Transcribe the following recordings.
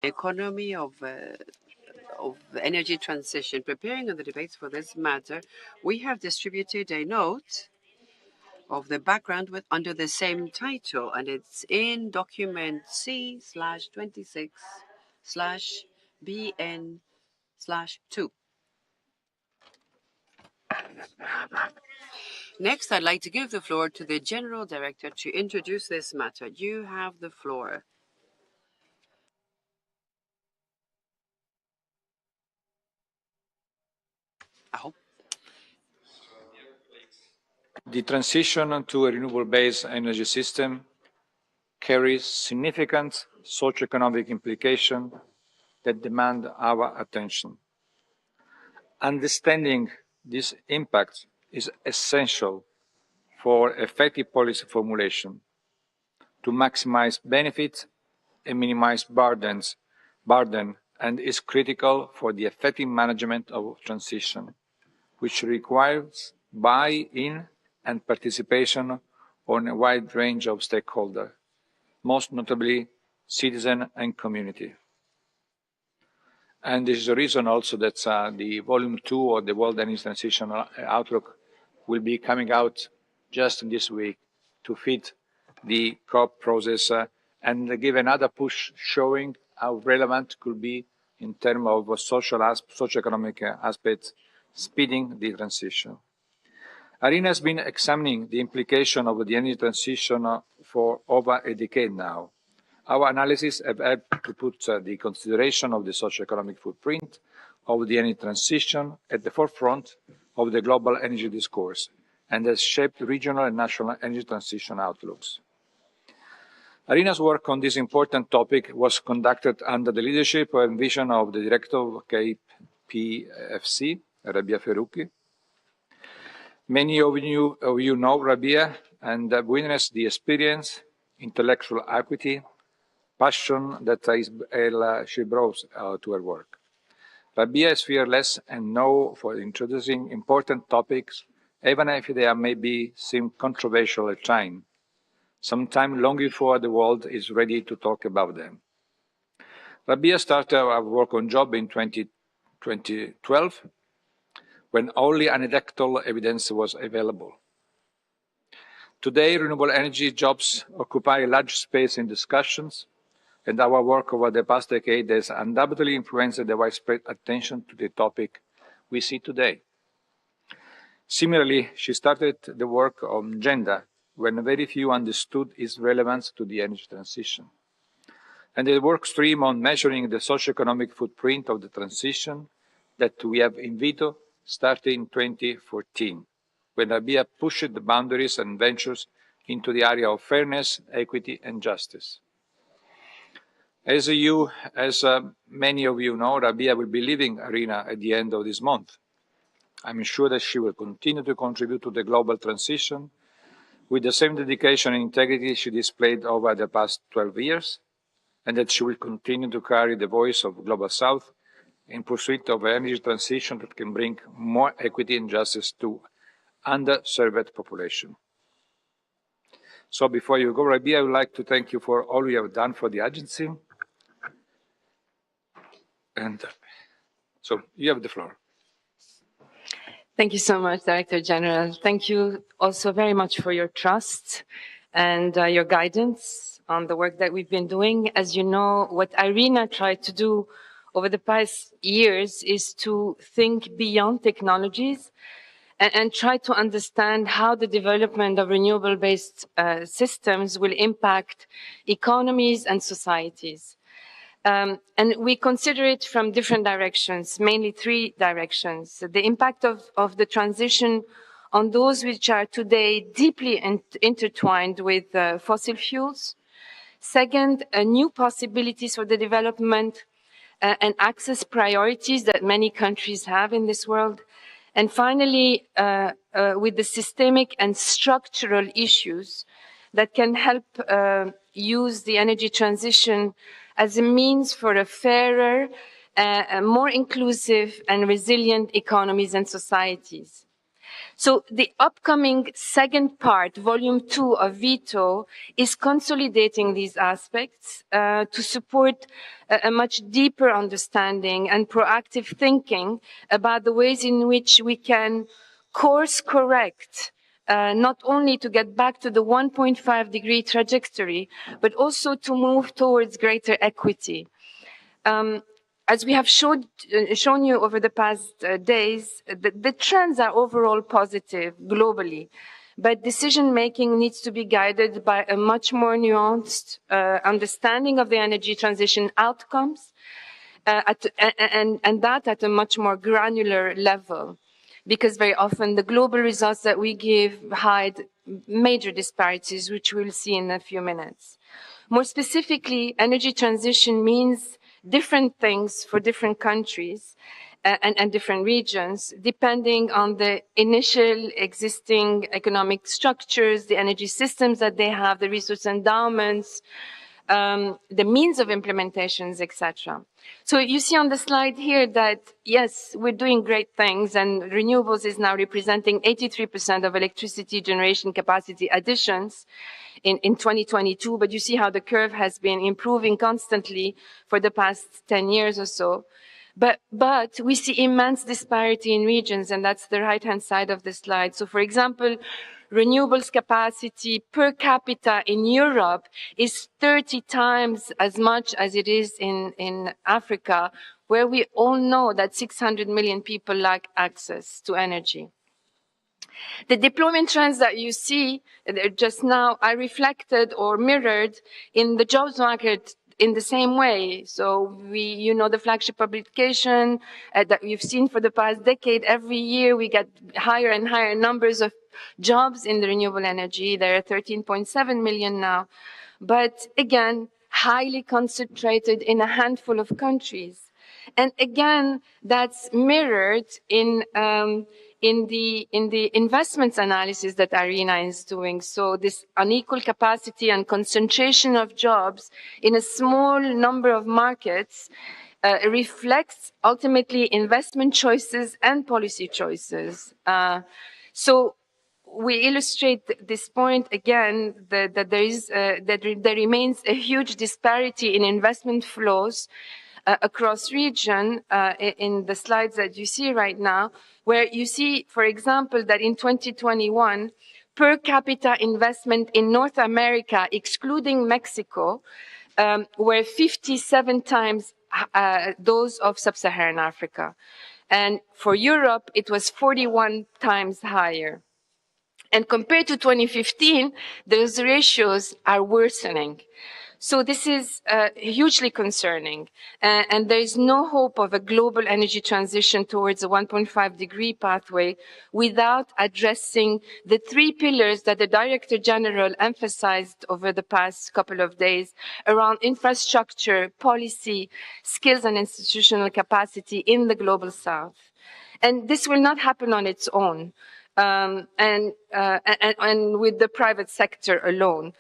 economy of the energy transition. Preparing the debates for this matter, we have distributed a note of the background under the same title, and it's in document C/26/BN/2. Next, I'd like to give the floor to the General Director to introduce this matter. You have the floor. The transition to a renewable-based energy system carries significant socio-economic implications that demand our attention. Understanding this impact is essential for effective policy formulation to maximize benefits and minimize burden, and is critical for the effective management of transition, which requires buy-in and participation on a wide range of stakeholders, most notably citizens and community. And this is the reason also that the Volume 2 of the World Energy Transition Outlook will be coming out just this week to fit the COP process and give another push showing how relevant it could be in terms of socio-economic aspects, speeding the transition. IRENA has been examining the implication of the energy transition for over a decade now. Our analysis have helped to put the consideration of the socio-economic footprint of the energy transition at the forefront of the global energy discourse and has shaped regional and national energy transition outlooks. IRENA's work on this important topic was conducted under the leadership and vision of the Director of KPFC, Rabia Farouki. Many of you know Rabia and have witnessed the experience, intellectual acuity, passion that she brought to her work. Rabia is fearless and known for introducing important topics, even if they may seem controversial at times, sometimes long before the world is ready to talk about them. Rabia started her work on job in 2012, when only anecdotal evidence was available. Today, renewable energy jobs occupy a large space in discussions, and our work over the past decade has undoubtedly influenced the widespread attention to the topic we see today. Similarly, she started the work on gender when very few understood its relevance to the energy transition. And the work stream on measuring the socio-economic footprint of the transition that we have in Vito started in 2014, when Rabia pushed the boundaries and ventures into the area of fairness, equity, and justice. As many of you know, Rabia will be leaving IRENA at the end of this month. I'm sure that she will continue to contribute to the global transition with the same dedication and integrity she displayed over the past 12 years, and that she will continue to carry the voice of Global South in pursuit of an energy transition that can bring more equity and justice to underserved population. So before you go, Rabia, I would like to thank you for all you have done for the agency. And so you have the floor. Thank you so much, Director General. Thank you also very much for your trust and your guidance on the work that we've been doing. As you know, what IRENA tried to do over the past years is to think beyond technologies and try to understand how the development of renewable-based systems will impact economies and societies. And we consider it from different directions, mainly three directions. The impact of the transition on those which are today deeply intertwined with fossil fuels. Second, new possibilities for the development and access priorities that many countries have in this world. And finally, with the systemic and structural issues that can help use the energy transition as a means for a fairer, more inclusive and resilient economies and societies. So the upcoming second part, volume 2 of veto, is consolidating these aspects to support a much deeper understanding and proactive thinking about the ways in which we can course correct not only to get back to the 1.5-degree trajectory, but also to move towards greater equity. As we have shown you over the past days, the trends are overall positive globally, but decision-making needs to be guided by a much more nuanced understanding of the energy transition outcomes, and that at a much more granular level, because very often the global results that we give hide major disparities, which we'll see in a few minutes. More specifically, energy transition means different things for different countries and different regions, depending on the initial existing economic structures, the energy systems that they have, the resource endowments, the means of implementations, etc. So you see on the slide here that, yes, we're doing great things, and renewables is now representing 83% of electricity generation capacity additions in 2022, but you see how the curve has been improving constantly for the past 10 years or so. But we see immense disparity in regions, and that's the right-hand side of the slide. So, for example, renewables capacity per capita in Europe is 30 times as much as it is in Africa, where we all know that 600 million people lack access to energy. The deployment trends that you see just now are reflected or mirrored in the jobs market in the same way. So you know, the flagship publication that we've seen for the past decade, every year we get higher and higher numbers of jobs in the renewable energy. There are 13.7 million now. But again, highly concentrated in a handful of countries. And again, that's mirrored in the investments analysis that IRENA is doing. So this unequal capacity and concentration of jobs in a small number of markets reflects ultimately investment choices and policy choices. So we illustrate this point again, that there remains a huge disparity in investment flows across region in the slides that you see right now, where you see, for example, that in 2021, per capita investment in North America, excluding Mexico, were 57 times those of sub-Saharan Africa. And for Europe, it was 41 times higher. And compared to 2015, those ratios are worsening. So this is hugely concerning, and there is no hope of a global energy transition towards a 1.5-degree pathway without addressing the three pillars that the Director General emphasized over the past couple of days around infrastructure, policy, skills and institutional capacity in the global South. And this will not happen on its own, and with the private sector alone.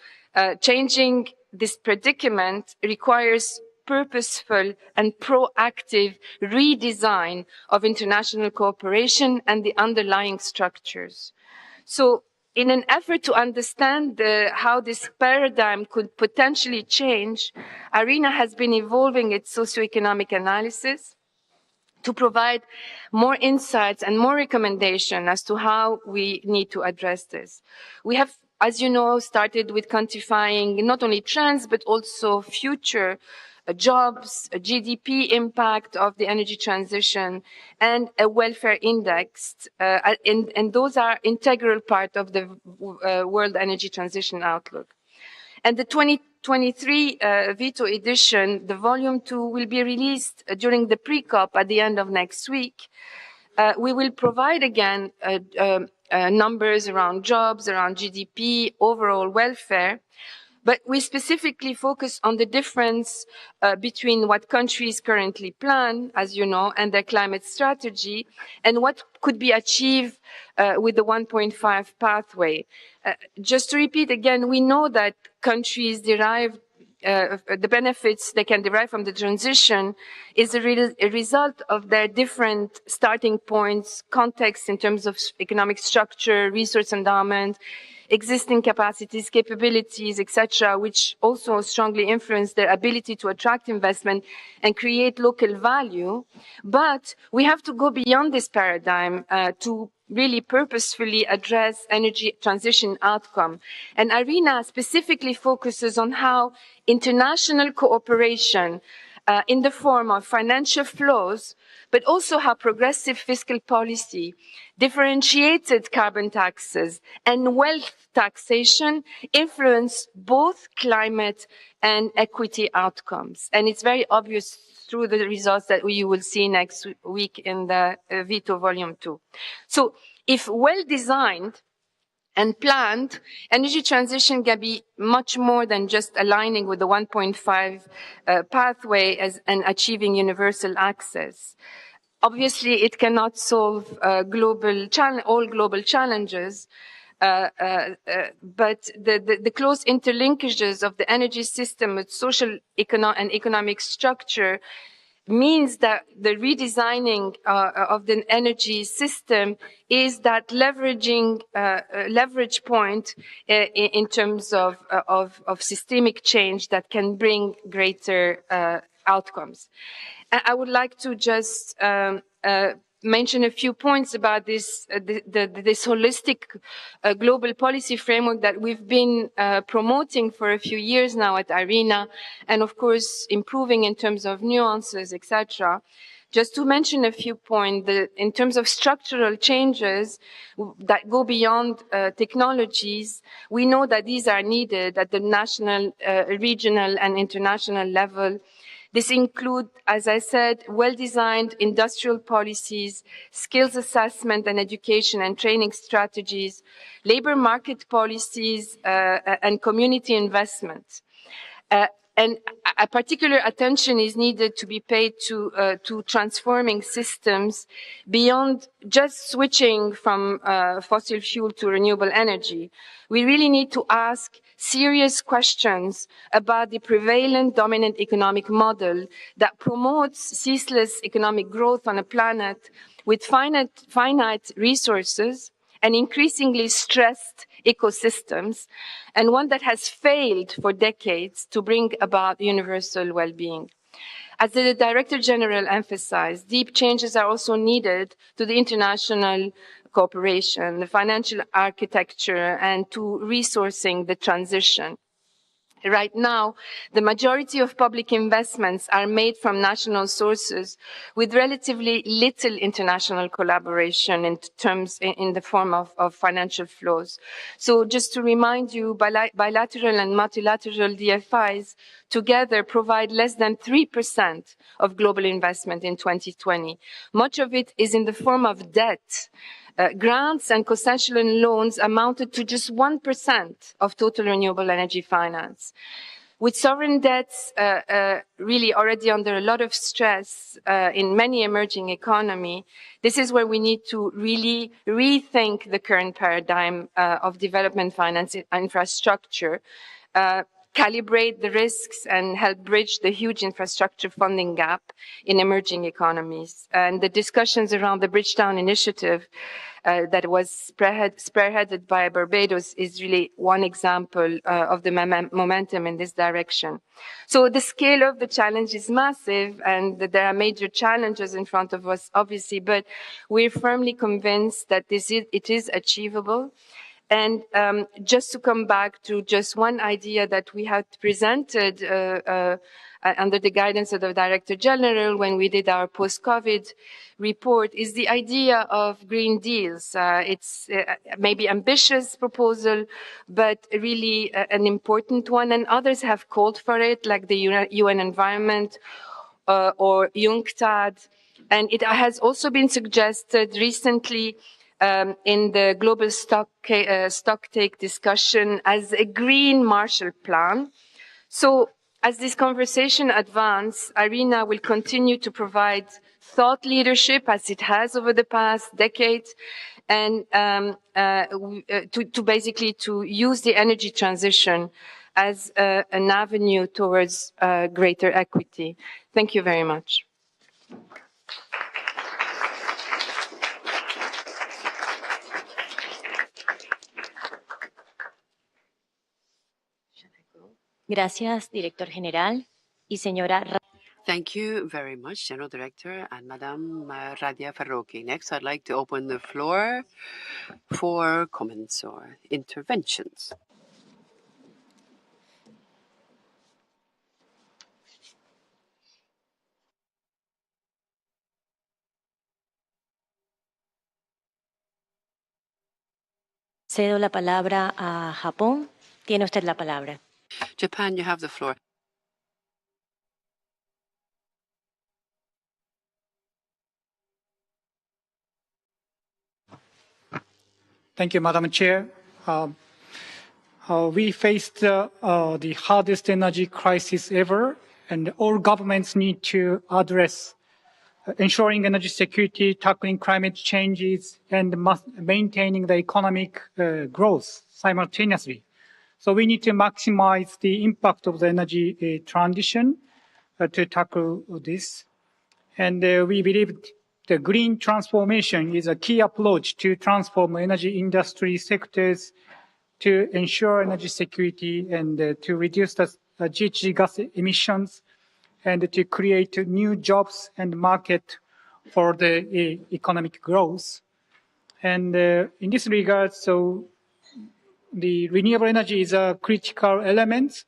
Changing this predicament requires purposeful and proactive redesign of international cooperation and the underlying structures. So in an effort to understand how this paradigm could potentially change, IRENA has been evolving its socioeconomic analysis to provide more insights and more recommendation as to how we need to address this. We have, as you know, started with quantifying not only trends, but also future jobs, a GDP impact of the energy transition, and a welfare index. And those are integral part of the World Energy Transition Outlook. And the 2023 veto edition, the volume 2, will be released during the pre-COP at the end of next week. We will provide again numbers around jobs, around GDP, overall welfare, but we specifically focus on the difference between what countries currently plan, as you know, and their climate strategy, and what could be achieved with the 1.5 pathway. Just to repeat again, we know that countries derive the benefits they can derive from the transition is a result of their different starting points, context in terms of economic structure, resource endowment, existing capacities, capabilities, etc., which also strongly influence their ability to attract investment and create local value. But we have to go beyond this paradigm to really purposefully address energy transition outcome. And IRENA specifically focuses on how international cooperation in the form of financial flows, but also how progressive fiscal policy, differentiated carbon taxes, and wealth taxation influence both climate and equity outcomes. And it's very obvious through the results that you will see next week in the Veto Volume 2. So if well designed and planned, energy transition can be much more than just aligning with the 1.5 pathway and achieving universal access. Obviously, it cannot solve all global challenges, but the close interlinkages of the energy system with social and economic structure means that the redesigning of the energy system is that leverage point in terms of systemic change that can bring greater outcomes. I would like to just mention a few points about this holistic global policy framework that we've been promoting for a few years now at IRENA, and of course improving in terms of nuances, etc. Just to mention a few points, in terms of structural changes that go beyond technologies, we know that these are needed at the national, regional, and international level. This includes, as I said, well-designed industrial policies, skills assessment and education and training strategies, labor market policies, and community investment. And a particular attention is needed to be paid to transforming systems beyond just switching from fossil fuel to renewable energy. We really need to ask serious questions about the prevalent dominant economic model that promotes ceaseless economic growth on a planet with finite resources and increasingly stressed ecosystems, and one that has failed for decades to bring about universal well-being. As the Director General emphasized, deep changes are also needed to the international cooperation, the financial architecture, and to resourcing the transition. Right now, the majority of public investments are made from national sources with relatively little international collaboration in the form of financial flows. So just to remind you, bilateral and multilateral DFIs together provide less than 3% of global investment in 2020. Much of it is in the form of debt. Grants and concession loans amounted to just 1% of total renewable energy finance. With sovereign debts really already under a lot of stress in many emerging economies, this is where we need to really rethink the current paradigm of development finance infrastructure, calibrate the risks and help bridge the huge infrastructure funding gap in emerging economies. And the discussions around the Bridgetown Initiative that was spearheaded by Barbados is really one example of the momentum in this direction. So the scale of the challenge is massive, and there are major challenges in front of us, obviously, but we're firmly convinced that it is achievable. And just to come back to just one idea that we had presented under the guidance of the Director General when we did our post-COVID report is the idea of green deals. It's maybe ambitious proposal, but really an important one. And others have called for it, like the UN Environment or UNCTAD. And it has also been suggested recently in the global stocktake discussion as a green Marshall Plan. So as this conversation advances, IRENA will continue to provide thought leadership as it has over the past decade, and to basically use the energy transition as an avenue towards greater equity. Thank you very much. Gracias, Director General y señora. Thank you very much, General Director and Madame Radia Farroqui. Next, I'd like to open the floor for comments or interventions. Cedo la palabra a Japón. Tiene usted la palabra. Japan, you have the floor. Thank you, Madam Chair. We faced the hardest energy crisis ever, and all governments need to address ensuring energy security, tackling climate changes, and maintaining the economic growth simultaneously. So we need to maximize the impact of the energy transition to tackle this. And we believe the green transformation is a key approach to transform energy industry sectors to ensure energy security and to reduce the GHG gas emissions and to create new jobs and market for the economic growth. And in this regard, so the renewable energy is a critical element,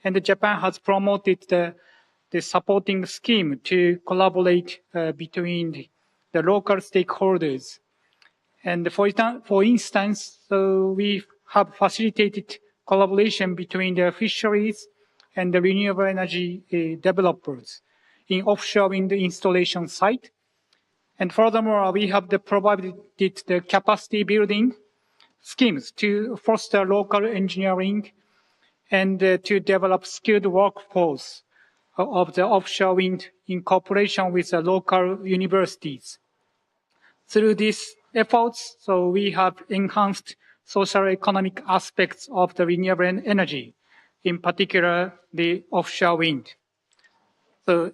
and Japan has promoted the supporting scheme to collaborate between the local stakeholders. And for instance, so we have facilitated collaboration between the fisheries and the renewable energy developers in offshore wind installation site. And furthermore, we have provided the capacity building schemes to foster local engineering and to develop skilled workforce of the offshore wind in cooperation with the local universities. Through these efforts, so we have enhanced social economic aspects of the renewable energy, in particular the offshore wind. So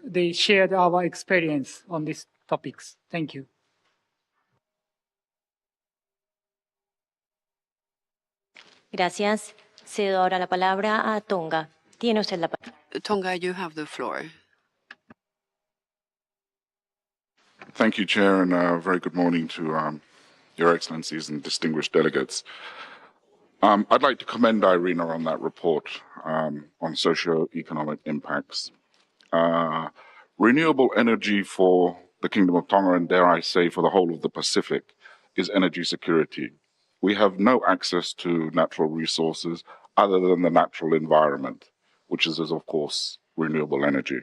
they shared our experience on these topics. Thank you. Gracias. Cedo ahora la palabra a Tonga. Tiene usted la palabra. Tonga, you have the floor. Thank you, Chair, and a very good morning to Your Excellencies and distinguished delegates. I'd like to commend Irina on that report on socio-economic impacts. Renewable energy for the Kingdom of Tonga, and dare I say for the whole of the Pacific, is energy security. We have no access to natural resources other than the natural environment, which is of course, renewable energy.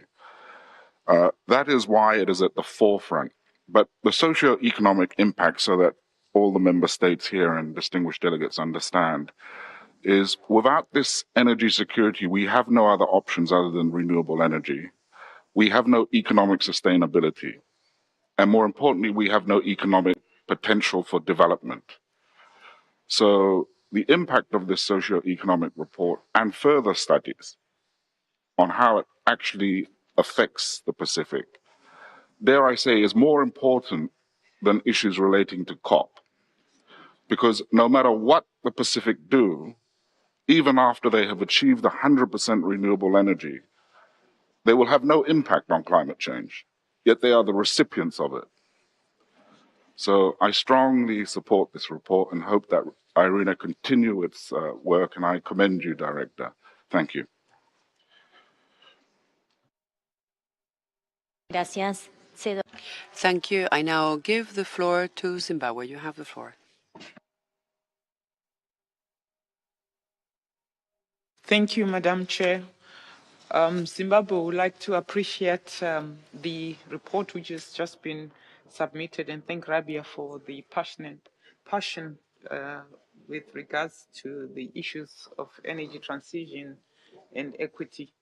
That is why it is at the forefront. But the socio-economic impact, so that all the member states here and distinguished delegates understand, is without this energy security, we have no other options other than renewable energy. We have no economic sustainability. And more importantly, we have no economic potential for development. So the impact of this socio-economic report and further studies on how it actually affects the Pacific, dare I say, is more important than issues relating to COP. Because no matter what the Pacific do, even after they have achieved 100% renewable energy, they will have no impact on climate change, yet they are the recipients of it. So I strongly support this report and hope that Irina continue its work, and I commend you, Director. Thank you. Gracias. Cedo. Thank you. I now give the floor to Zimbabwe. You have the floor. Thank you, Madam Chair. Zimbabwe would like to appreciate the report which has just been submitted and thank Rabia for the passion with regards to the issues of energy transition and equity.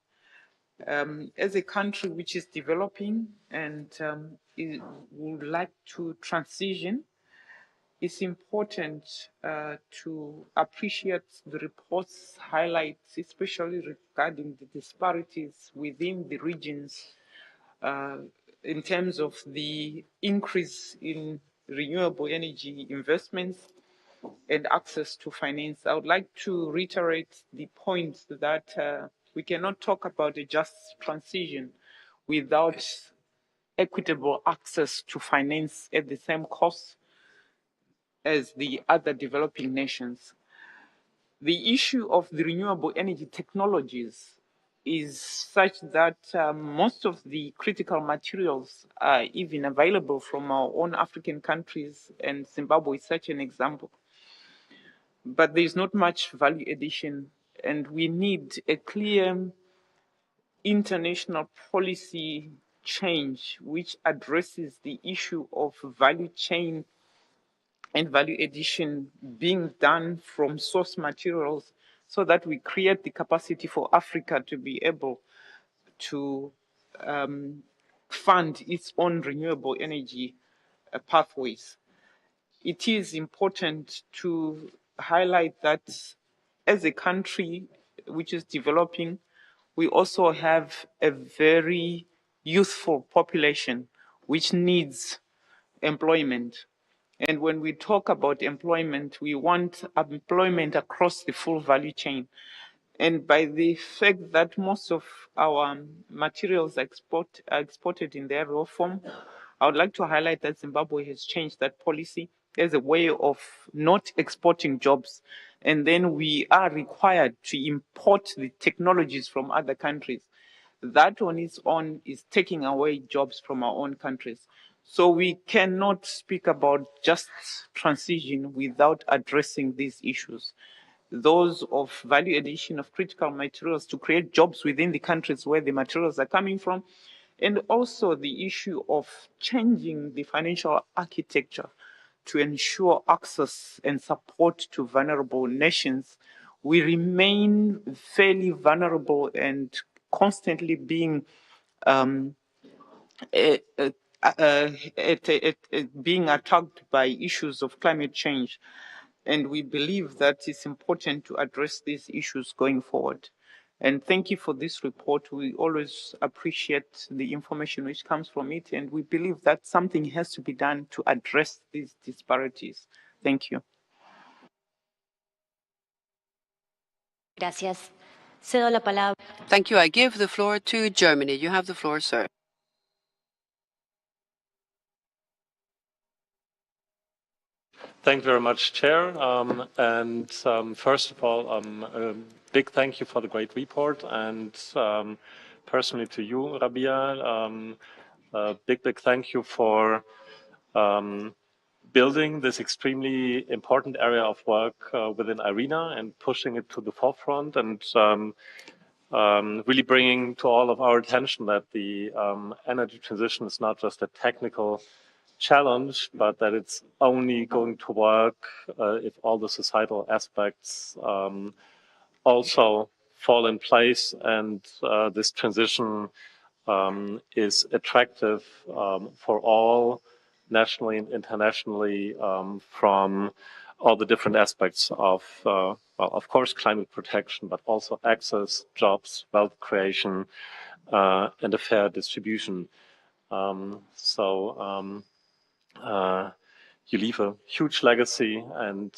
As a country which is developing and would like to transition, it's important to appreciate the report's highlights, especially regarding the disparities within the regions in terms of the increase in renewable energy investments and access to finance. I would like to reiterate the point that we cannot talk about a just transition without equitable access to finance at the same cost as the other developing nations. The issue of the renewable energy technologies is such that most of the critical materials are even available from our own African countries, and Zimbabwe is such an example. But there's not much value addition, and we need a clear international policy change which addresses the issue of value chain and value addition being done from source materials so that we create the capacity for Africa to be able to fund its own renewable energy pathways. It is important to highlight that as a country which is developing, we also have a very youthful population which needs employment. And when we talk about employment, we want employment across the full value chain. And by the fact that most of our materials are exported in their raw form, I would like to highlight that Zimbabwe has changed that policy as a way of not exporting jobs. And then we are required to import the technologies from other countries. That on its own is taking away jobs from our own countries. So we cannot speak about just transition without addressing these issues. Those of value addition of critical materials to create jobs within the countries where the materials are coming from, and also the issue of changing the financial architecture to ensure access and support to vulnerable nations. We remain fairly vulnerable and constantly being being attacked by issues of climate change. And we believe that it's important to address these issues going forward. And thank you for this report. We always appreciate the information which comes from it, and we believe that something has to be done to address these disparities. Thank you. Gracias. Cedo la palabra. Thank you. I give the floor to Germany. You have the floor, sir. Thank you very much, Chair. First of all, a big thank you for the great report, and personally to you, Rabia, a big thank you for building this extremely important area of work within IRENA and pushing it to the forefront, and really bringing to all of our attention that the energy transition is not just a technical challenge, but that it's only going to work if all the societal aspects also fall in place, and this transition is attractive for all, nationally and internationally, from all the different aspects of, well, of course, climate protection, but also access, jobs, wealth creation, and a fair distribution. You leave a huge legacy, and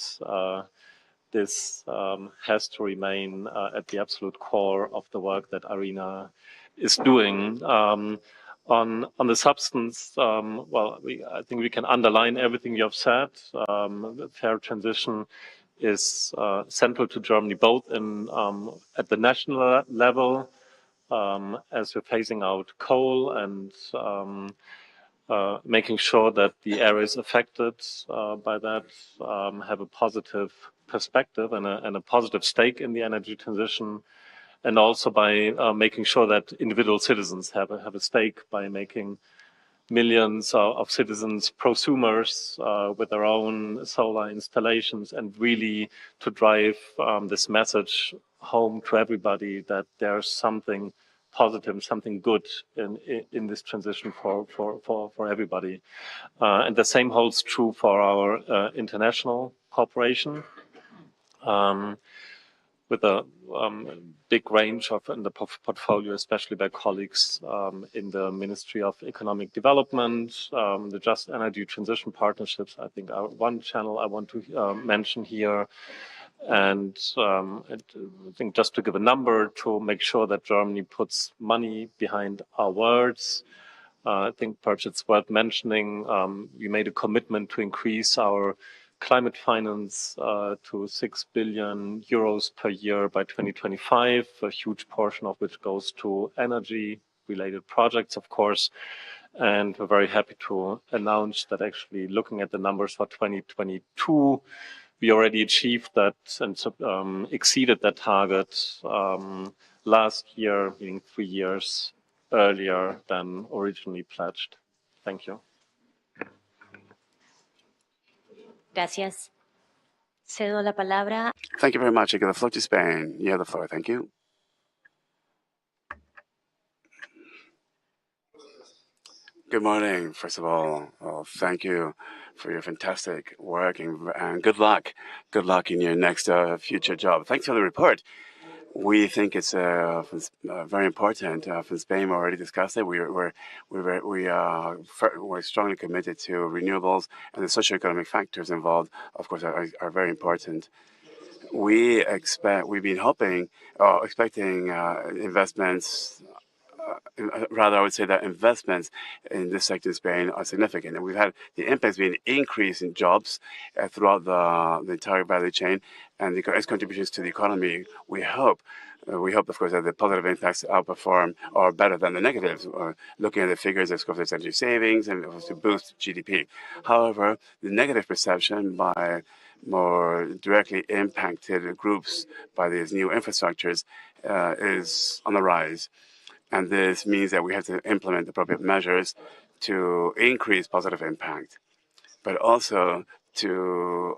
this has to remain at the absolute core of the work that IRENA is doing. On the substance, well, I think we can underline everything you have said. Fair transition is central to Germany, both in at the national level, as we're phasing out coal, and making sure that the areas affected by that have a positive perspective and a positive stake in the energy transition, and also by making sure that individual citizens have a stake by making millions of citizens prosumers with their own solar installations, and really to drive this message home to everybody that there's something positive, something good in this transition for everybody. And the same holds true for our international cooperation. With a big range in the portfolio, especially by colleagues in the Ministry of Economic Development, the Just Energy Transition Partnerships, I think are one channel I want to mention here. And I think just to give a number to make sure that Germany puts money behind our words, I think perhaps it's worth mentioning, we made a commitment to increase our climate finance to 6 billion euros per year by 2025, a huge portion of which goes to energy-related projects, of course. And we're very happy to announce that actually looking at the numbers for 2022, we already achieved that and exceeded that target last year, meaning 3 years earlier than originally pledged. Thank you. Gracias. Cedo la palabra. Thank you very much. I give the floor to Spain. You have the floor. Thank you. Good morning. First of all, thank you for your fantastic work and good luck. Good luck in your next future job. Thanks for the report. We think it's very important. From Spain, we already discussed it. We're strongly committed to renewables, and the socio-economic factors involved, of course, are very important. We've been expecting investments. Rather, I would say that investments in this sector in Spain are significant, and we've had the impacts being increase in jobs throughout the entire value chain, and its contributions to the economy. We hope, of course, that the positive impacts outperform or better than the negatives. Looking at the figures, of course, there's energy savings and to boost GDP. However, the negative perception by more directly impacted groups by these new infrastructures is on the rise. And this means that we have to implement appropriate measures to increase positive impact, but also to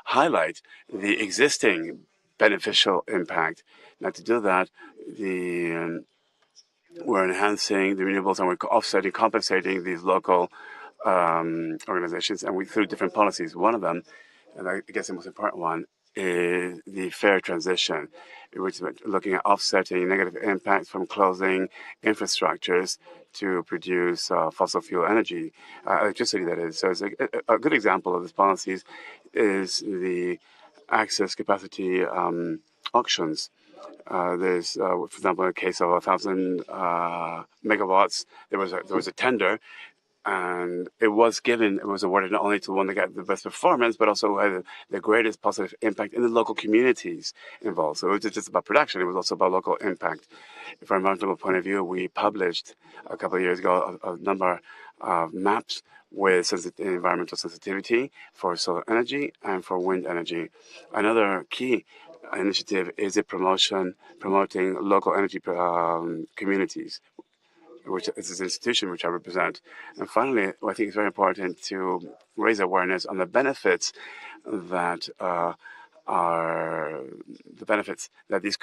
highlight the existing beneficial impact. Now, to do that, we're enhancing the renewables and we're compensating these local organizations, and through different policies. One of them, and I guess the most important one, is the fair transition, which is looking at offsetting negative impacts from closing infrastructures to produce fossil fuel energy, electricity, that is. So it's a good example of these policies is the access capacity auctions. There's, for example, in a case of 1,000 megawatts, there was a tender, and it was awarded not only to one that got the best performance, but also had the greatest positive impact in the local communities involved. So it was just about production; it was also about local impact. From an environmental point of view, we published a couple of years ago a number of maps with environmental sensitivity for solar energy and for wind energy. Another key initiative is promoting local energy communities, which is an institution which I represent. And finally, I think it's very important to raise awareness on the benefits that these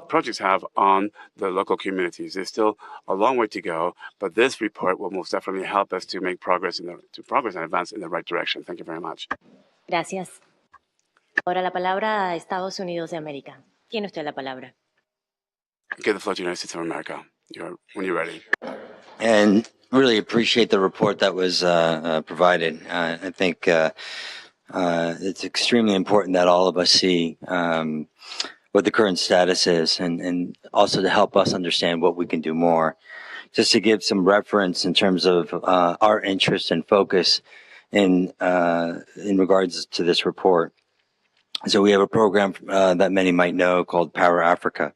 projects have on the local communities. There's still a long way to go, but this report will most definitely help us to make progress and advance in the right direction. Thank you very much. Gracias. Ahora la palabra a Estados Unidos de América. Tiene usted la palabra. Give the floor to the United States of America. When you're ready. And really appreciate the report that was provided. I think it's extremely important that all of us see what the current status is, and also to help us understand what we can do more. Just to give some reference in terms of our interest and focus in regards to this report. So we have a program that many might know called Power Africa.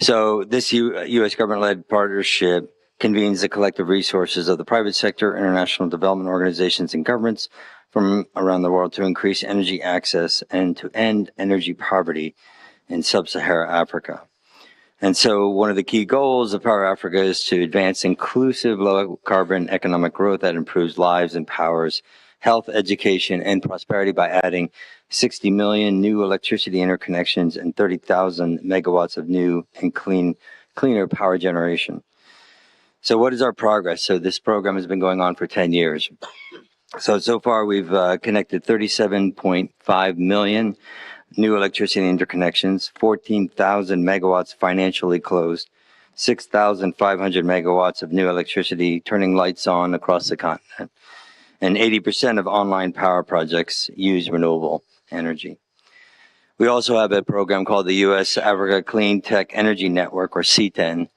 So this U.S. government-led partnership convenes the collective resources of the private sector, international development organizations, and governments from around the world to increase energy access and to end energy poverty in sub-Saharan Africa. And so one of the key goals of Power Africa is to advance inclusive, low-carbon economic growth that improves lives, empowers health, education, and prosperity by adding 60 million new electricity interconnections and 30,000 megawatts of new and clean cleaner power generation. So what is our progress? So this program has been going on for 10 years. So far we've connected 37.5 million new electricity interconnections, 14,000 megawatts financially closed, 6,500 megawatts of new electricity turning lights on across the continent, and 80% of online power projects use renewable energy. We also have a program called the U.S. Africa Clean Tech Energy Network, or C10.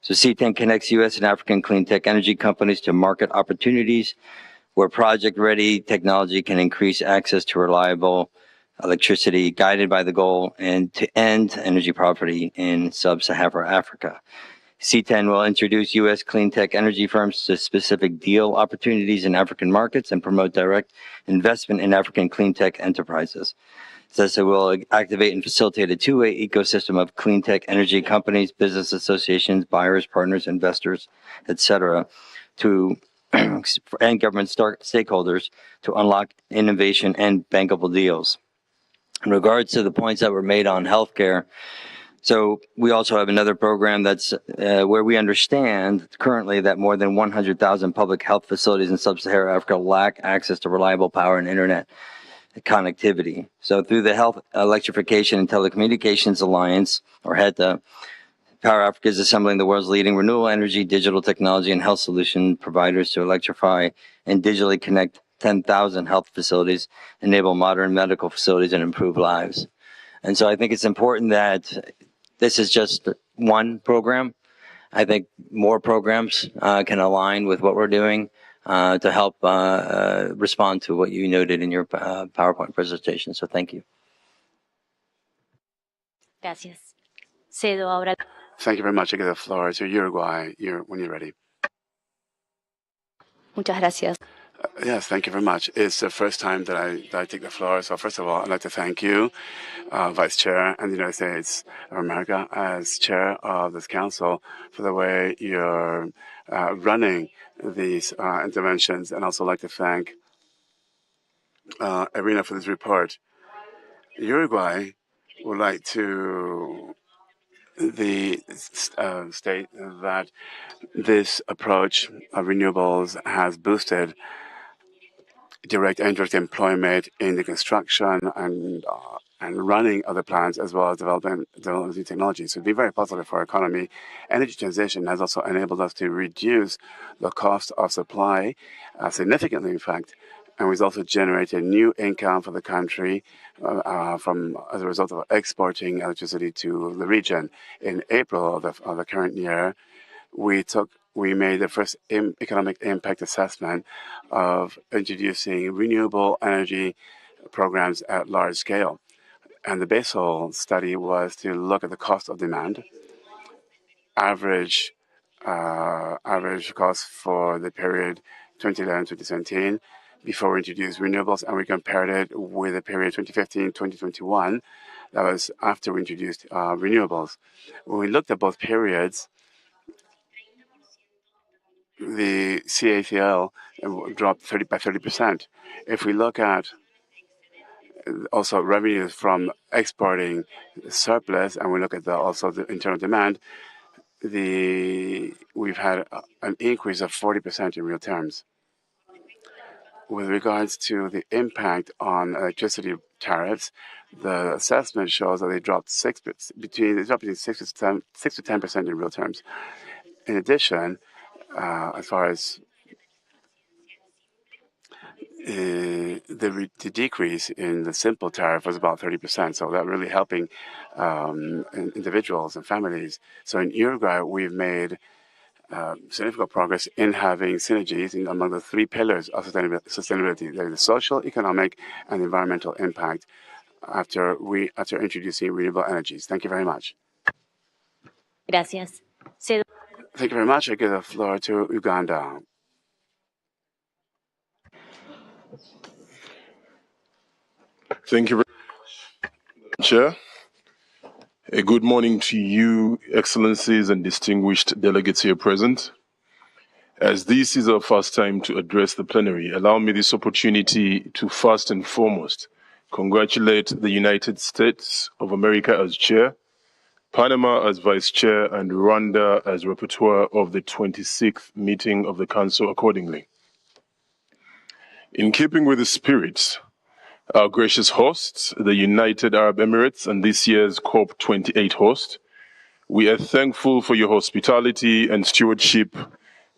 So C10 connects U.S. and African clean tech energy companies to market opportunities where project-ready technology can increase access to reliable electricity, guided by the goal and to end energy poverty in sub-Saharan Africa. C10 will introduce U.S. clean tech energy firms to specific deal opportunities in African markets and promote direct investment in African clean tech enterprises. Says it will activate and facilitate a two-way ecosystem of clean tech energy companies, business associations, buyers, partners, investors, etc., and government stakeholders to unlock innovation and bankable deals. In regards to the points that were made on healthcare, so we also have another program that's where we understand currently that more than 100,000 public health facilities in sub-Saharan Africa lack access to reliable power and internet connectivity. So through the Health Electrification and Telecommunications Alliance, or HETA, Power Africa is assembling the world's leading renewable energy, digital technology, and health solution providers to electrify and digitally connect 10,000 health facilities, enable modern medical facilities, and improve lives. And so I think it's important that this is just one program. I think more programs can align with what we're doing to help respond to what you noted in your PowerPoint presentation. So thank you. Gracias. Cedo ahora. Thank you very much. I give the floor to Uruguay when you're ready. Muchas gracias. Yes, thank you very much. It's the first time that I take the floor. So first of all, I'd like to thank you, Vice Chair and the United States of America, as Chair of this Council, for the way you're running these interventions. And also like to thank Irina for this report. Uruguay would like to state that this approach of renewables has boosted direct and indirect employment in the construction and running of the plants, as well as development of new technologies. So it'd be very positive for our economy. Energy transition has also enabled us to reduce the cost of supply significantly, in fact, and we've also generated new income for the country as a result of exporting electricity to the region. In April of the current year, we made the first economic impact assessment of introducing renewable energy programs at large scale. And the Basel study was to look at the cost of demand, average cost for the period 2011-2017, before we introduced renewables, and we compared it with the period 2015-2021. That was after we introduced renewables. When we looked at both periods, the CATL dropped by 30%. If we look at also revenues from exporting surplus, and we look at also the internal demand, we've had an increase of 40% in real terms. With regards to the impact on electricity tariffs, the assessment shows that they dropped between 6 to 10% in real terms. In addition, as far as the decrease in the simple tariff was about 30%, so that really helping individuals and families. So in Uruguay, we've made significant progress in having synergies among the three pillars of sustainability: the social, economic, and environmental impact. After introducing renewable energies, thank you very much. Gracias. Thank you very much. I give the floor to Uganda. Thank you very much, Chair. A good morning to you, Excellencies and distinguished delegates here present. As this is our first time to address the plenary, allow me this opportunity to first and foremost congratulate the United States of America as Chair Panama as Vice Chair, and Rwanda as Rapporteur of the 26th meeting of the Council accordingly. In keeping with the spirit, our gracious hosts, the United Arab Emirates, and this year's COP28 host, we are thankful for your hospitality and stewardship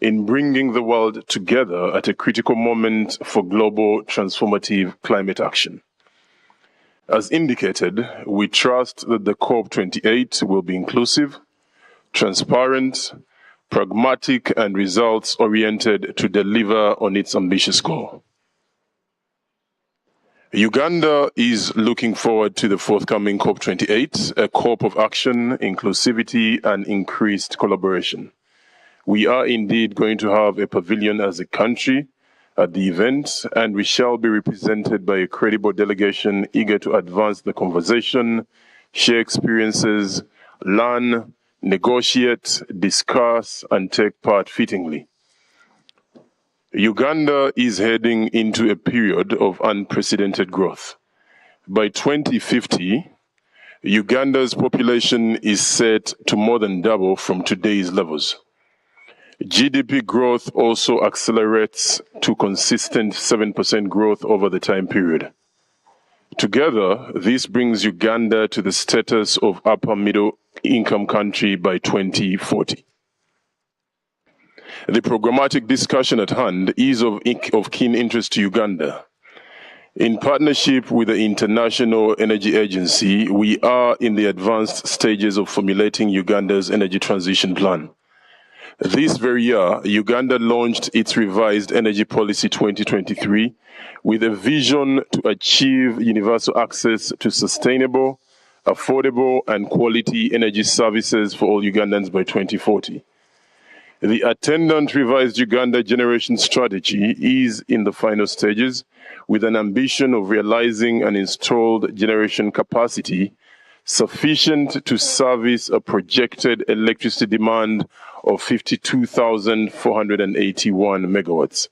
in bringing the world together at a critical moment for global transformative climate action. As indicated, we trust that the COP28 will be inclusive, transparent, pragmatic, and results-oriented to deliver on its ambitious goal. Uganda is looking forward to the forthcoming COP28, a COP of action, inclusivity, and increased collaboration. We are indeed going to have a pavilion as a country at the event, and we shall be represented by a credible delegation eager to advance the conversation, share experiences, learn, negotiate, discuss, and take part fittingly. Uganda is heading into a period of unprecedented growth. By 2050, Uganda's population is set to more than double from today's levels. GDP growth also accelerates to consistent 7% growth over the time period. Together, this brings Uganda to the status of upper middle income country by 2040. The programmatic discussion at hand is of keen interest to Uganda. In partnership with the International Energy Agency, we are in the advanced stages of formulating Uganda's energy transition plan. This very year, Uganda launched its revised Energy Policy 2023 with a vision to achieve universal access to sustainable, affordable, and quality energy services for all Ugandans by 2040. The attendant revised Uganda generation strategy is in the final stages with an ambition of realizing an installed generation capacity sufficient to service a projected electricity demand of 52,481 megawatts.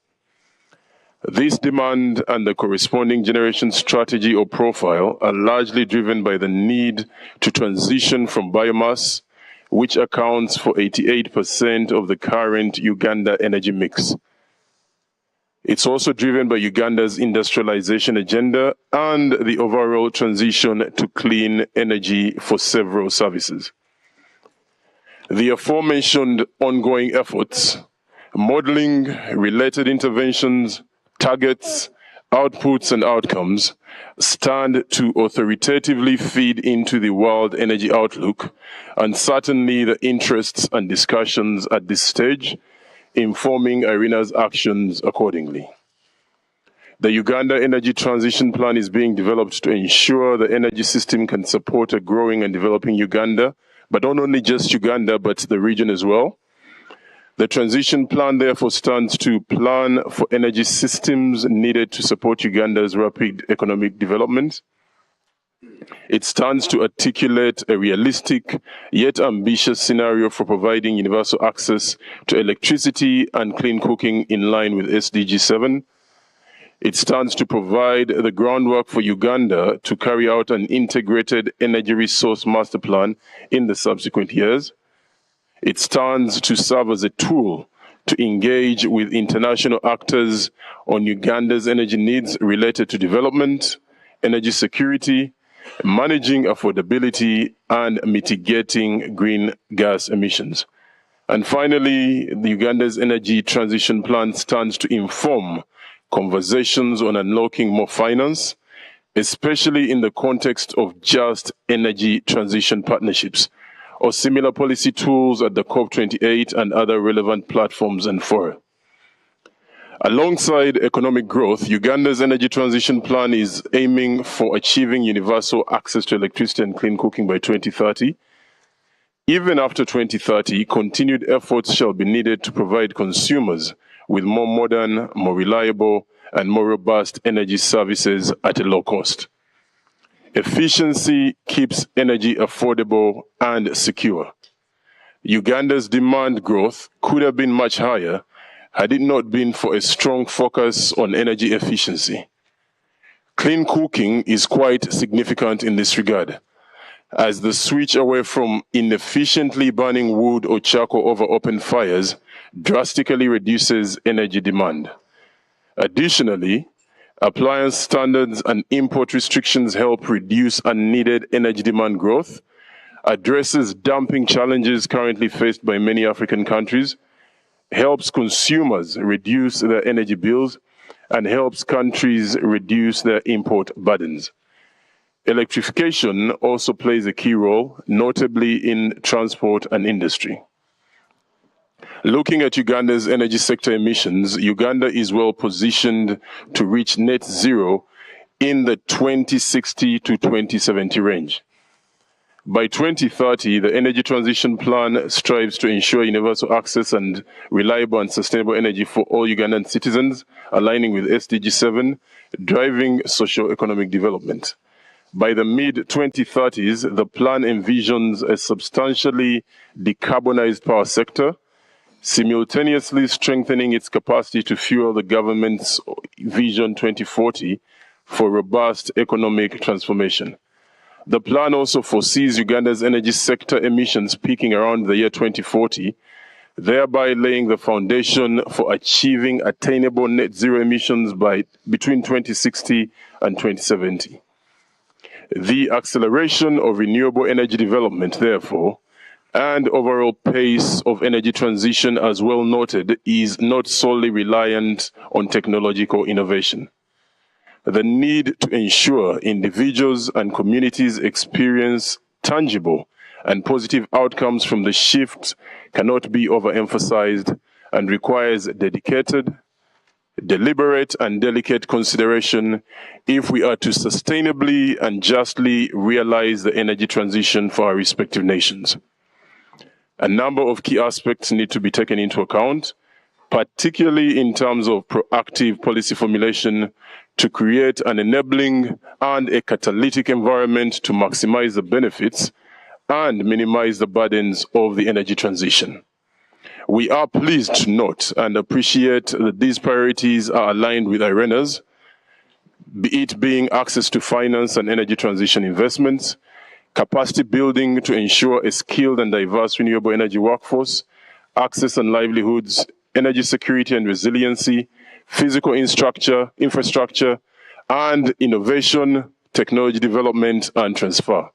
This demand and the corresponding generation strategy or profile are largely driven by the need to transition from biomass, which accounts for 88% of the current Uganda energy mix. It's also driven by Uganda's industrialization agenda and the overall transition to clean energy for several services. The aforementioned ongoing efforts, modeling, related interventions, targets, outputs, and outcomes stand to authoritatively feed into the world energy outlook, and certainly the interests and discussions at this stage informing IRENA's actions accordingly. The Uganda Energy Transition Plan is being developed to ensure the energy system can support a growing and developing Uganda, but not only just Uganda, but the region as well. The transition plan therefore stands to plan for energy systems needed to support Uganda's rapid economic development. It stands to articulate a realistic yet ambitious scenario for providing universal access to electricity and clean cooking in line with SDG 7. It stands to provide the groundwork for Uganda to carry out an integrated energy resource master plan in the subsequent years. It stands to serve as a tool to engage with international actors on Uganda's energy needs related to development, energy security, managing affordability, and mitigating green gas emissions. And finally, the Uganda's energy transition plan stands to inform conversations on unlocking more finance, especially in the context of just energy transition partnerships, or similar policy tools at the COP28 and other relevant platforms and fora. Alongside economic growth, Uganda's energy transition plan is aiming for achieving universal access to electricity and clean cooking by 2030. Even after 2030, continued efforts shall be needed to provide consumers with more modern, more reliable, and more robust energy services at a low cost. Efficiency keeps energy affordable and secure. Uganda's demand growth could have been much higher had it not been for a strong focus on energy efficiency. Clean cooking is quite significant in this regard. as the switch away from inefficiently burning wood or charcoal over open fires drastically reduces energy demand. Additionally, appliance standards and import restrictions help reduce unneeded energy demand growth, addresses dumping challenges currently faced by many African countries, helps consumers reduce their energy bills, and helps countries reduce their import burdens. Electrification also plays a key role, notably in transport and industry. Looking at Uganda's energy sector emissions, Uganda is well positioned to reach net zero in the 2060 to 2070 range. By 2030, the Energy Transition Plan strives to ensure universal access and reliable and sustainable energy for all Ugandan citizens, aligning with SDG 7, driving socio-economic development. By the mid-2030s, the plan envisions a substantially decarbonized power sector, simultaneously strengthening its capacity to fuel the government's Vision 2040 for robust economic transformation. The plan also foresees Uganda's energy sector emissions peaking around the year 2040, thereby laying the foundation for achieving attainable net zero emissions by between 2060 and 2070. The acceleration of renewable energy development, therefore, and overall pace of energy transition, as well noted, is not solely reliant on technological innovation. The need to ensure individuals and communities experience tangible and positive outcomes from the shift cannot be overemphasized and requires dedicated, deliberate, and delicate consideration if we are to sustainably and justly realize the energy transition for our respective nations. A number of key aspects need to be taken into account, particularly in terms of proactive policy formulation to create an enabling and a catalytic environment to maximize the benefits and minimize the burdens of the energy transition. We are pleased to note and appreciate that these priorities are aligned with IRENA's, be it being access to finance and energy transition investments, capacity building to ensure a skilled and diverse renewable energy workforce, access and livelihoods, energy security and resiliency, physical infrastructure, and innovation, technology development, and transfer.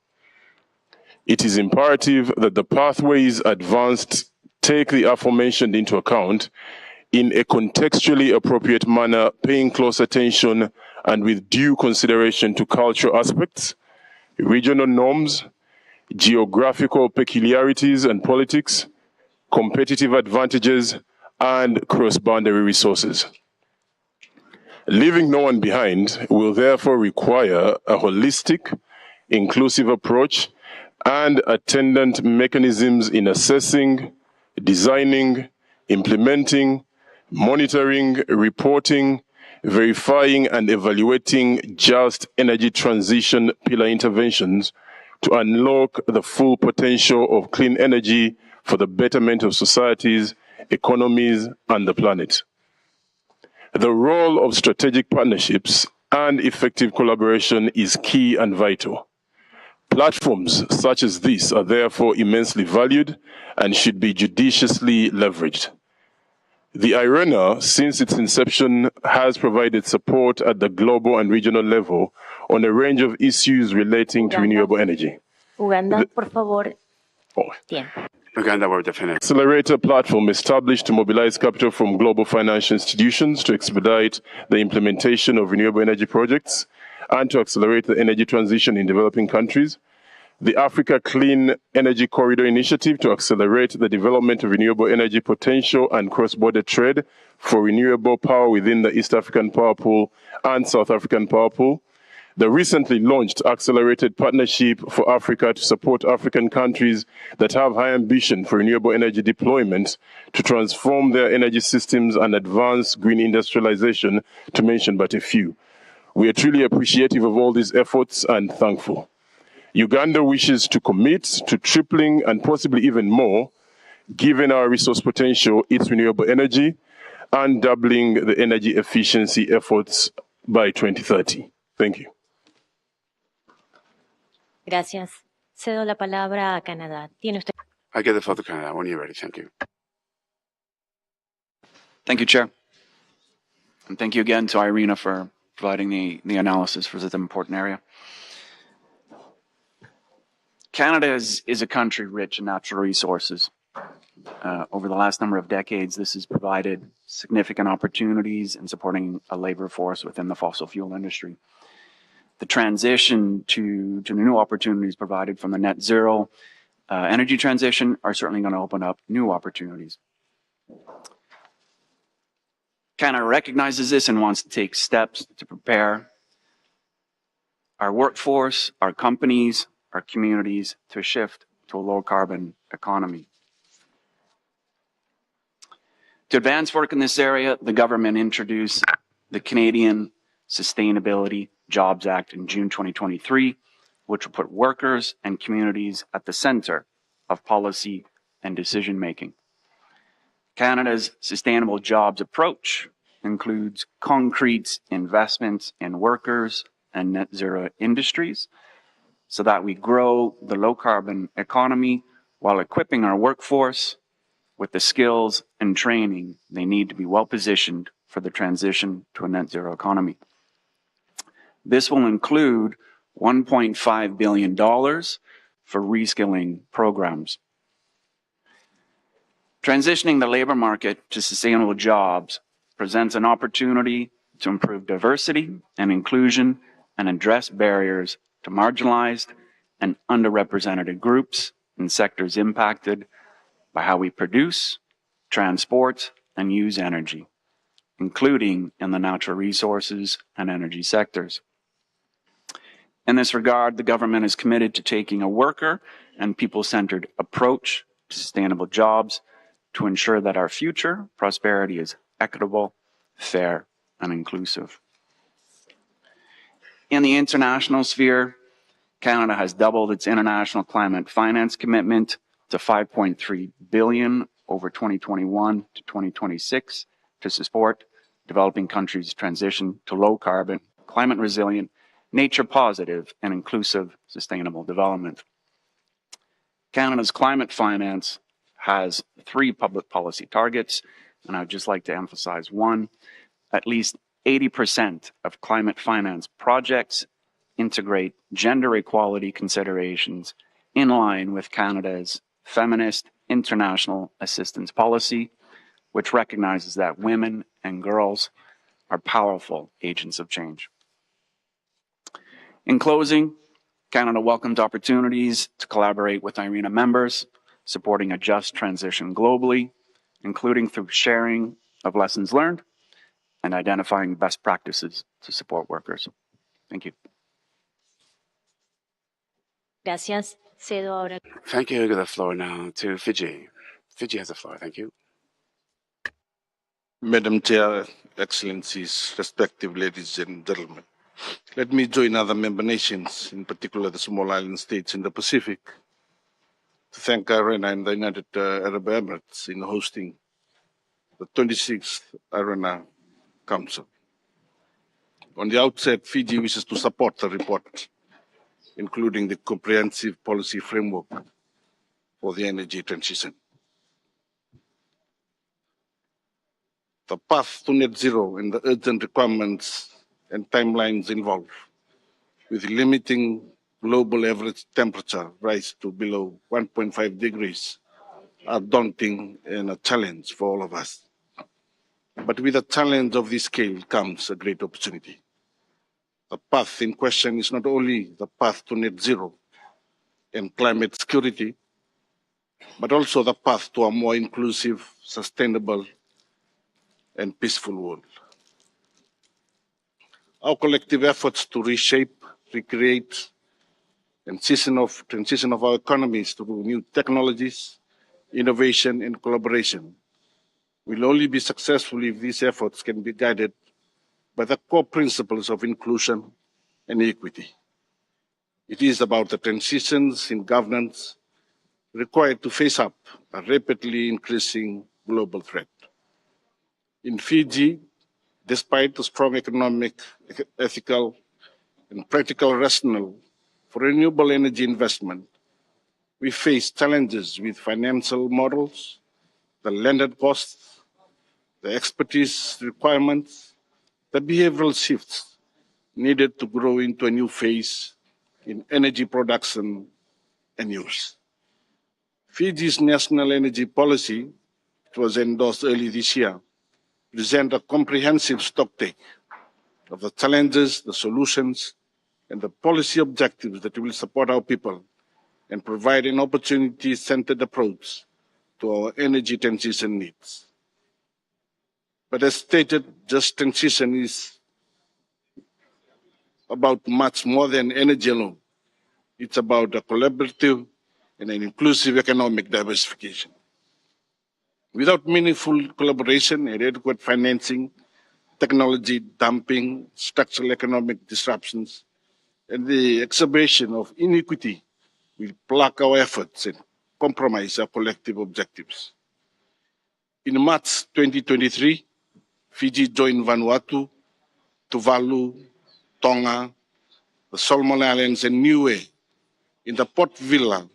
It is imperative that the pathways advanced take the aforementioned into account in a contextually appropriate manner, paying close attention and with due consideration to cultural aspects, regional norms, geographical peculiarities and politics, competitive advantages, and cross-boundary resources. Leaving no one behind will therefore require a holistic, inclusive approach and attendant mechanisms in assessing, designing, implementing, monitoring, reporting, verifying, and evaluating just energy transition pillar interventions to unlock the full potential of clean energy for the betterment of societies, economies, and the planet. The role of strategic partnerships and effective collaboration is key and vital. Platforms such as this are therefore immensely valued and should be judiciously leveraged. The IRENA, since its inception, has provided support at the global and regional level on a range of issues relating to renewable energy. Uganda, por favor. Uganda were definite. Accelerator platform established to mobilize capital from global financial institutions to expedite the implementation of renewable energy projects and to accelerate the energy transition in developing countries. The Africa Clean Energy Corridor Initiative to accelerate the development of renewable energy potential and cross-border trade for renewable power within the East African Power Pool and South African Power Pool. The recently launched Accelerated Partnership for Africa to support African countries that have high ambition for renewable energy deployment to transform their energy systems and advance green industrialization, to mention but a few. We are truly appreciative of all these efforts and thankful. Uganda wishes to commit to tripling and possibly even more, given our resource potential, its renewable energy, and doubling the energy efficiency efforts by 2030. Thank you. Gracias. Cedo la palabra a Canadá. Tiene usted. I give the floor to Canada when you're ready. Thank you. Thank you, Chair. And thank you again to Irina for providing the analysis for this important area. Canada is a country rich in natural resources. Over the last number of decades, this has provided significant opportunities in supporting a labor force within the fossil fuel industry. The transition to the new opportunities provided from the net zero energy transition are certainly going to open up new opportunities. Canada recognizes this and wants to take steps to prepare our workforce, our companies, our communities to shift to a low carbon economy. To advance work in this area, the government introduced the Canadian Sustainability Jobs Act in June 2023, which will put workers and communities at the center of policy and decision making. Canada's sustainable jobs approach includes concrete investments in workers and net zero industries so that we grow the low carbon economy while equipping our workforce with the skills and training they need to be well positioned for the transition to a net zero economy. This will include $1.5 billion for reskilling programs. Transitioning the labor market to sustainable jobs presents an opportunity to improve diversity and inclusion and address barriers to marginalized and underrepresented groups and sectors impacted by how we produce, transport, and use energy, including in the natural resources and energy sectors. In this regard, the government is committed to taking a worker and people-centered approach to sustainable jobs to ensure that our future prosperity is equitable, fair, and inclusive. In the international sphere, Canada has doubled its international climate finance commitment to $5.3 billion over 2021 to 2026 to support developing countries' transition to low carbon, climate resilient, nature positive, and inclusive sustainable development. Canada's climate finance has 3 public policy targets, and I'd just like to emphasize one. At least 80% of climate finance projects integrate gender equality considerations in line with Canada's feminist international assistance policy, which recognizes that women and girls are powerful agents of change. In closing, Canada welcomes opportunities to collaborate with IRENA members, supporting a just transition globally, including through sharing of lessons learned and identifying best practices to support workers. Thank you. Gracias. Cedo ahora. Thank you. I give the floor now to Fiji. Fiji has the floor. Thank you. Madam Chair, Excellencies, respective ladies and gentlemen. Let me join other member nations, in particular the small island states in the Pacific, to thank IRENA and the United Arab Emirates in hosting the 26th IRENA Council. On the outset, Fiji wishes to support the report, including the comprehensive policy framework for the energy transition. The path to net zero and the urgent requirements and timelines involved, with limiting global average temperature rise to below 1.5 degrees, are daunting and a challenge for all of us. But with a challenge of this scale comes a great opportunity. The path in question is not only the path to net zero and climate security, but also the path to a more inclusive, sustainable, and peaceful world. Our collective efforts to reshape, recreate, and transition of our economies through new technologies, innovation, and collaboration will only be successful if these efforts can be guided by the core principles of inclusion and equity. It is about the transitions in governance required to face up a rapidly increasing global threat. In Fiji, despite the strong economic, ethical, and practical rationale for renewable energy investment, we face challenges with financial models, the landed costs, the expertise requirements, the behavioral shifts needed to grow into a new phase in energy production and use. Fiji's national energy policy, which was endorsed early this year, presents a comprehensive stocktake of the challenges, the solutions, and the policy objectives that will support our people and provide an opportunity-centered approach to our energy transition needs. But as stated, just transition is about much more than energy alone. It's about a collaborative and an inclusive economic diversification. Without meaningful collaboration and adequate financing, technology dumping, structural economic disruptions, and the exacerbation of inequity will block our efforts and compromise our collective objectives. In March 2023, Fiji joined Vanuatu, Tuvalu, Tonga, the Solomon Islands, and Niue in the Port Vila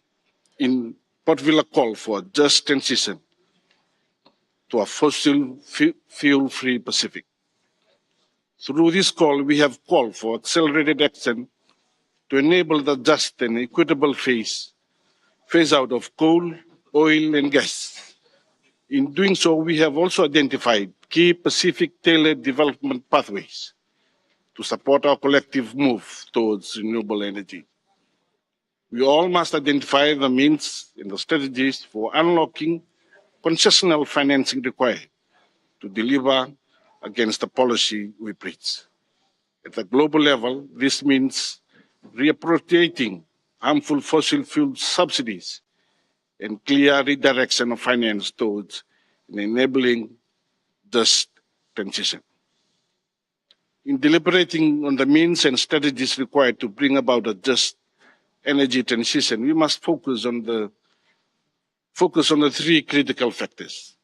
call for a just transition to a fossil fuel-free Pacific. Through this call, we have called for accelerated action to enable the just and equitable phase out of coal, oil, and gas. In doing so, we have also identified key Pacific tailored development pathways to support our collective move towards renewable energy. We all must identify the means and the strategies for unlocking concessional financing required to deliver against the policy we preach. At the global level, this means reappropriating harmful fossil fuel subsidies and clear redirection of finance towards an enabling just transition. In deliberating on the means and strategies required to bring about a just energy transition, we must focus on the three critical factors.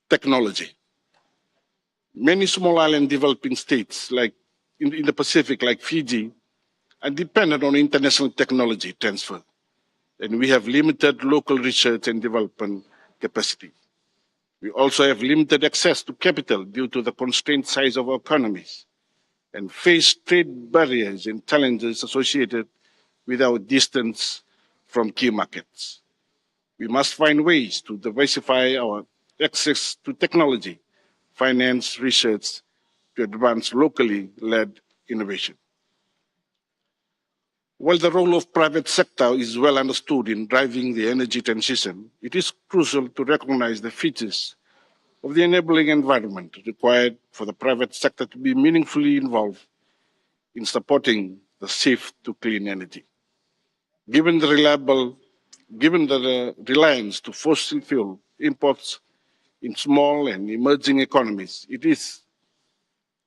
Technology. Many small island developing states, like in the Pacific, like Fiji, are dependent on international technology transfer, and we have limited local research and development capacity. We also have limited access to capital due to the constrained size of our economies and face trade barriers and challenges associated with our distance from key markets. We must find ways to diversify our access to technology, finance, research to advance locally led innovation. While the role of private sector is well understood in driving the energy transition, it is crucial to recognize the features of the enabling environment required for the private sector to be meaningfully involved in supporting the shift to clean energy. Given the reliance to fossil fuel imports in small and emerging economies, it is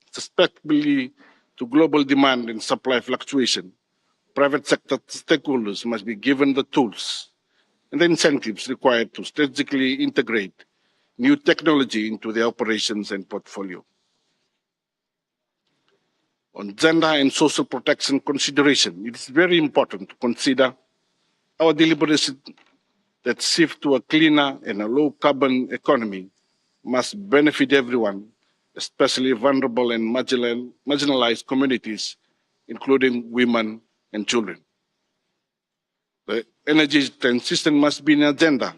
susceptible to global demand and supply fluctuation. Private sector stakeholders must be given the tools and the incentives required to strategically integrate new technology into their operations and portfolio. On gender and social protection consideration, it is very important to consider our deliberation that shift to a cleaner and a low-carbon economy must benefit everyone, especially vulnerable and marginalized communities, including women and children. The energy transition must be an agenda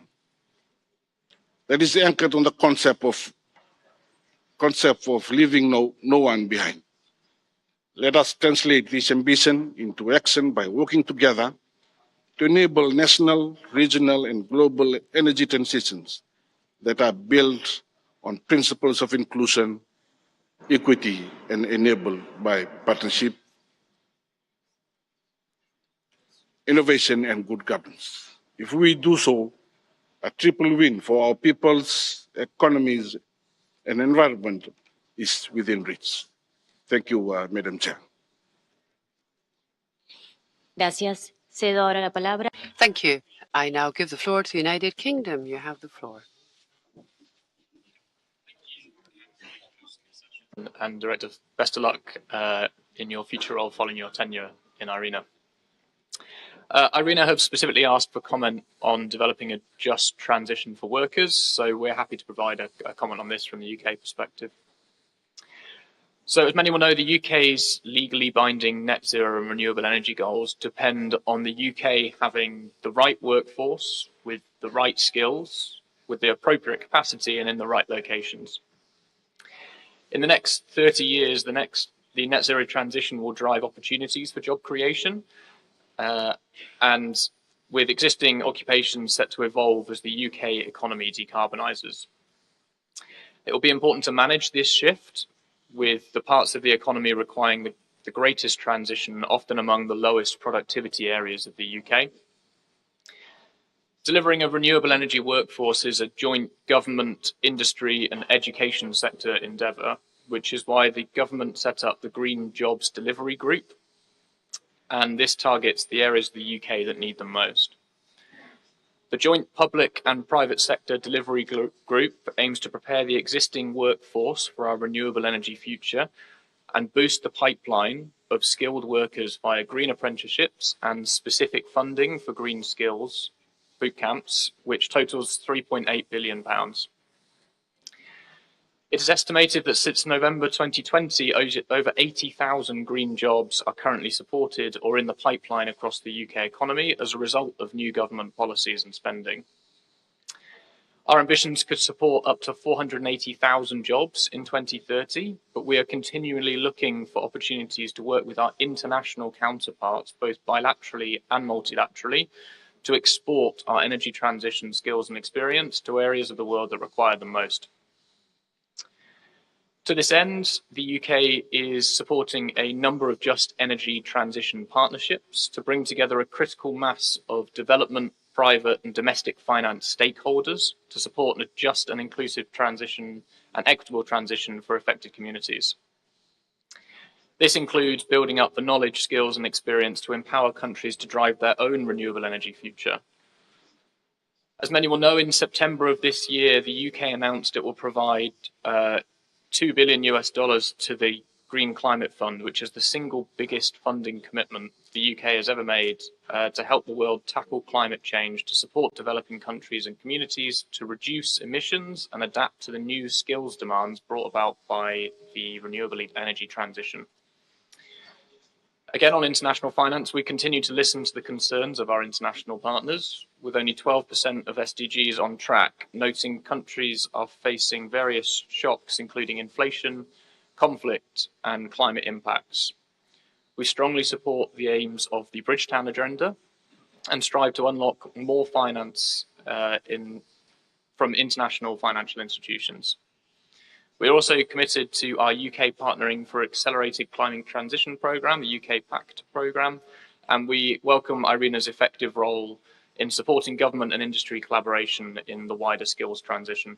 that is anchored on the concept of leaving no one behind. Let us translate this ambition into action by working together to enable national, regional, and global energy transitions that are built on principles of inclusion, equity, and enabled by partnership, innovation, and good governance. If we do so, a triple win for our people's economies and environment is within reach. Thank you, Madam Chair. Gracias. Cedo ahora la palabra. Thank you. I now give the floor to the United Kingdom. You have the floor. And Director, best of luck in your future role following your tenure in IRENA. Irina have specifically asked for comment on developing a just transition for workers, so we're happy to provide a comment on this from the UK perspective. So as many will know, the UK's legally binding net zero and renewable energy goals depend on the UK having the right workforce with the right skills, with the appropriate capacity and in the right locations. In the next 30 years, the net zero transition will drive opportunities for job creation, and with existing occupations set to evolve as the UK economy decarbonises. It will be important to manage this shift, with the parts of the economy requiring the greatest transition often among the lowest productivity areas of the UK. Delivering a renewable energy workforce is a joint government, industry and education sector endeavour, which is why the government set up the Green Jobs Delivery Group, and this targets the areas of the UK that need them most. The joint public and private sector delivery group aims to prepare the existing workforce for our renewable energy future and boost the pipeline of skilled workers via green apprenticeships and specific funding for green skills boot camps, which totals £3.8 billion. It is estimated that since November 2020, over 80,000 green jobs are currently supported or in the pipeline across the UK economy as a result of new government policies and spending. Our ambitions could support up to 480,000 jobs in 2030, but we are continually looking for opportunities to work with our international counterparts, both bilaterally and multilaterally, to export our energy transition skills and experience to areas of the world that require them most. To this end, the UK is supporting a number of just energy transition partnerships to bring together a critical mass of development, private and domestic finance stakeholders to support a just and inclusive transition and equitable transition for affected communities. This includes building up the knowledge, skills and experience to empower countries to drive their own renewable energy future. As many will know, in September of this year, the UK announced it will provide $2 billion to the Green Climate Fund, which is the single biggest funding commitment the UK has ever made to help the world tackle climate change, to support developing countries and communities to reduce emissions and adapt to the new skills demands brought about by the renewable energy transition. Again, on international finance, we continue to listen to the concerns of our international partners, with only 12% of SDGs on track, noting countries are facing various shocks, including inflation, conflict, and climate impacts. We strongly support the aims of the Bridgetown Agenda and strive to unlock more finance from international financial institutions. We are also committed to our UK Partnering for Accelerated Climate Transition programme, the UK PACT programme, and we welcome Irina's effective role in supporting government and industry collaboration in the wider skills transition.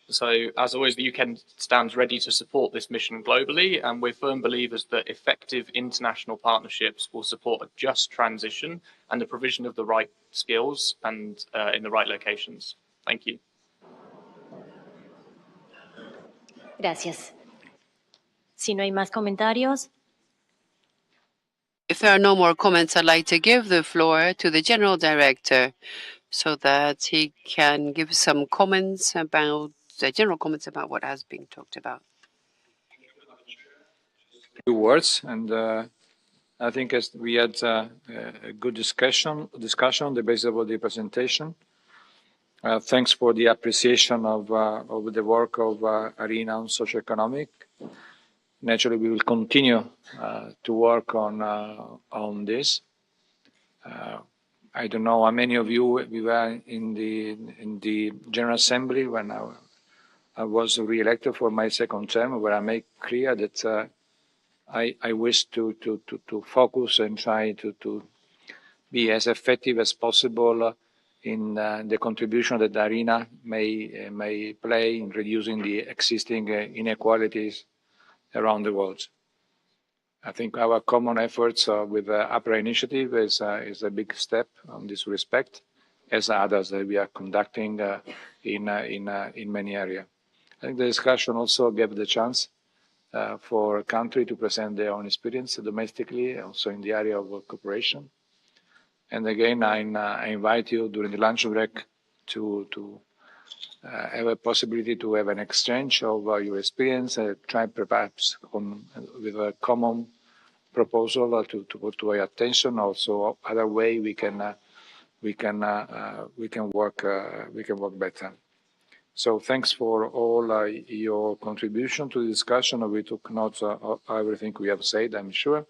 So, as always, the UK stands ready to support this mission globally, and we're firm believers that effective international partnerships will support a just transition and the provision of the right skills and in the right locations. Thank you. Gracias. Si no hay más comentarios. If there are no more comments, I'd like to give the floor to the General Director so that he can give some comments about, general comments about what has been talked about. Few words, and I think as we had a good discussion on the basis of the presentation. Thanks for the appreciation of the work of Irina on socio-economic. Naturally, we will continue to work on this. I don't know how many of you we were in the General Assembly when I was re-elected for my second term, where I make clear that I wish to focus and try to be as effective as possible in the contribution that Irina may play in reducing the existing inequalities around the world. I think our common efforts with the APRA initiative is a big step on this respect, as others that we are conducting in many areas. I think the discussion also gave the chance for a country to present their own experience domestically, also in the area of cooperation. And again, I invite you during the lunch break to have a possibility to have an exchange of your experience, try perhaps with a common proposal to put to your attention. Also, other way we can work better. So thanks for all your contribution to the discussion. We took notes of everything we have said, I'm sure,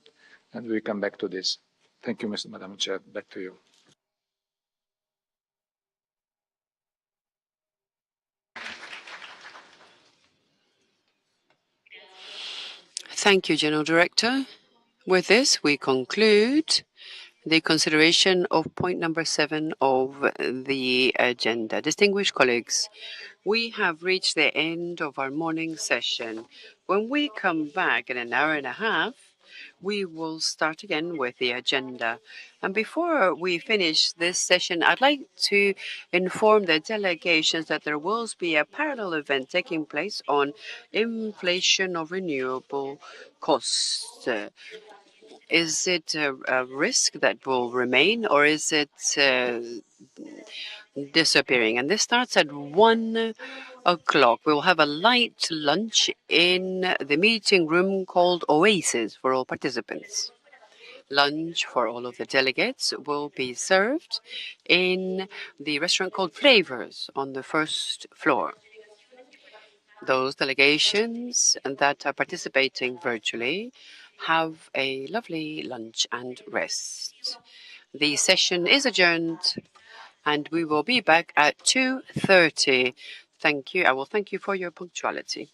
and we come back to this. Thank you, Madam Chair. Back to you. Thank you, General Director. With this, we conclude the consideration of point number 7 of the agenda. Distinguished colleagues, we have reached the end of our morning session. When we come back in an hour and a half, we will start again with the agenda. And before we finish this session, I'd like to inform the delegations that there will be a parallel event taking place on inflation of renewable costs. Is it a risk that will remain, or is it disappearing? And this starts at 1 o'clock. We will have a light lunch in the meeting room called Oasis for all participants. Lunch for all of the delegates will be served in the restaurant called Flavors on the first floor. Those delegations that are participating virtually have a lovely lunch and rest. The session is adjourned and we will be back at 2:30. Thank you. I will thank you for your punctuality.